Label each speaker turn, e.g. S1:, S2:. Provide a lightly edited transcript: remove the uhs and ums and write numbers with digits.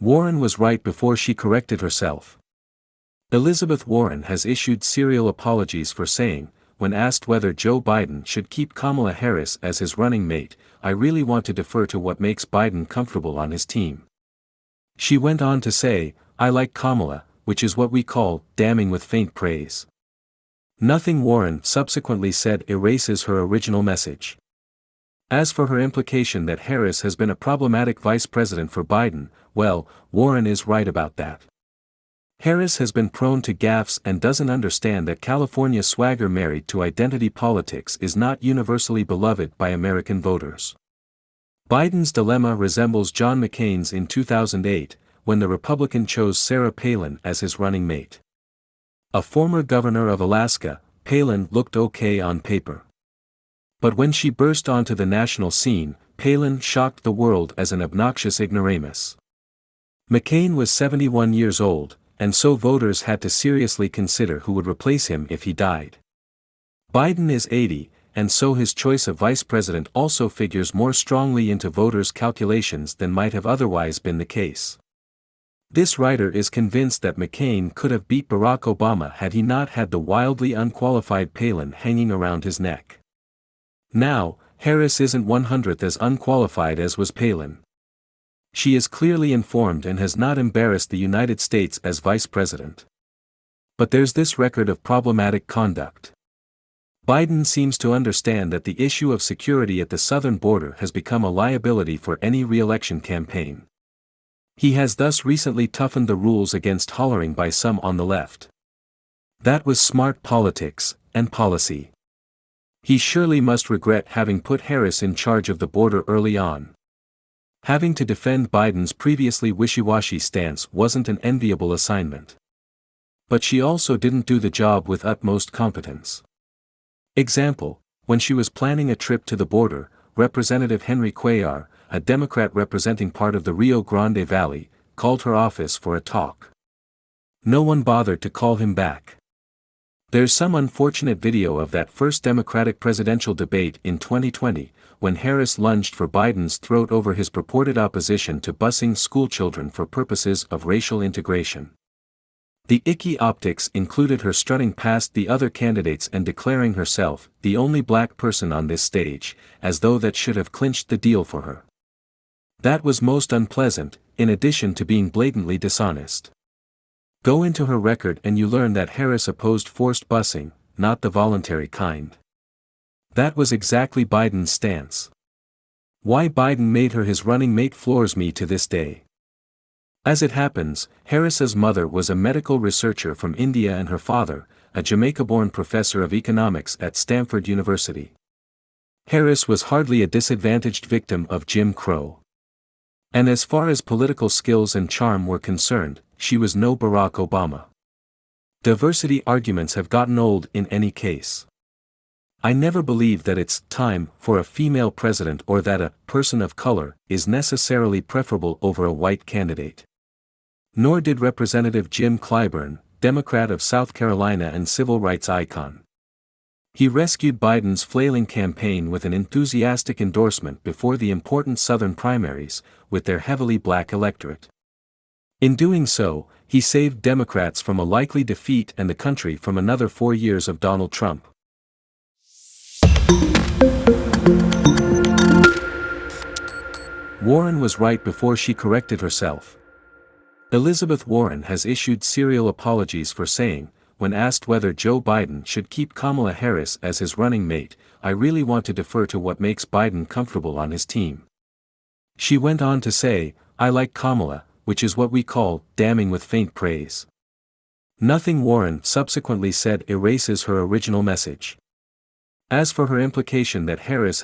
S1: Warren was right before she corrected herself. Elizabeth Warren has issued serial apologies for saying, when asked whether Joe Biden should keep Kamala Harris as his running mate, "I really want to defer to what makes Biden comfortable on his team." She went on to say, "I like Kamala, which is what we call damning with faint praise." Nothing Warren subsequently said erases her original message. As for her implication that Harris has been a problematic vice president for Biden, well, Warren is right about that. Harris has been prone to gaffes and doesn't understand that California swagger married to identity politics is not universally beloved by American voters. Biden's dilemma resembles John McCain's in 2008, when the Republican chose Sarah Palin as his running mate. A former governor of Alaska, Palin looked okay on paper. But when she burst onto the national scene, Palin shocked the world as an obnoxious ignoramus. McCain was 71 years old, and so voters had to seriously consider who would replace him if he died. Biden is 80, and so his choice of vice president also figures more strongly into voters' calculations than might have otherwise been the case. This writer is convinced that McCain could have beat Barack Obama had he not had the wildly unqualified Palin hanging around his neck. Now, Harris isn't 100th as unqualified as was Palin. She is clearly informed and has not embarrassed the United States as vice president. But there's this record of problematic conduct. Biden seems to understand that the issue of security at the southern border has become a liability for any re-election campaign. He has thus recently toughened the rules against hollering by some on the left. That was smart politics and policy. He surely must regret having put Harris in charge of the border early on. Having to defend Biden's previously wishy-washy stance wasn't an enviable assignment. But she also didn't do the job with utmost competence. Example, when she was planning a trip to the border, Representative Henry Cuellar, a Democrat representing part of the Rio Grande Valley, called her office for a talk. No one bothered to call him back. There's some unfortunate video of that first Democratic presidential debate in 2020, when Harris lunged for Biden's throat over his purported opposition to busing schoolchildren for purposes of racial integration. The icky optics included her strutting past the other candidates and declaring herself the only black person on this stage, as though that should have clinched the deal for her. That was most unpleasant, in addition to being blatantly dishonest. Go into her record and you learn that Harris opposed forced busing, not the voluntary kind. That was exactly Biden's stance. Why Biden made her his running mate floors me to this day. As it happens, Harris's mother was a medical researcher from India and her father, a Jamaica-born professor of economics at Stanford University. Harris was hardly a disadvantaged victim of Jim Crow. And as far as political skills and charm were concerned, she was no Barack Obama. Diversity arguments have gotten old in any case. I never believed that it's time for a female president or that a person of color is necessarily preferable over a white candidate. Nor did Representative Jim Clyburn, Democrat of South Carolina and civil rights icon. He rescued Biden's flailing campaign with an enthusiastic endorsement before the important Southern primaries, with their heavily black electorate. In doing so, he saved Democrats from a likely defeat and the country from another 4 years of Donald Trump. Warren was right before she corrected herself. Elizabeth Warren has issued serial apologies for saying, when asked whether Joe Biden should keep Kamala Harris as his running mate, "I really want to defer to what makes Biden comfortable on his team." She went on to say, "I like Kamala, which is what we call damning with faint praise." Nothing Warren subsequently said erases her original message. As for her implication that Harris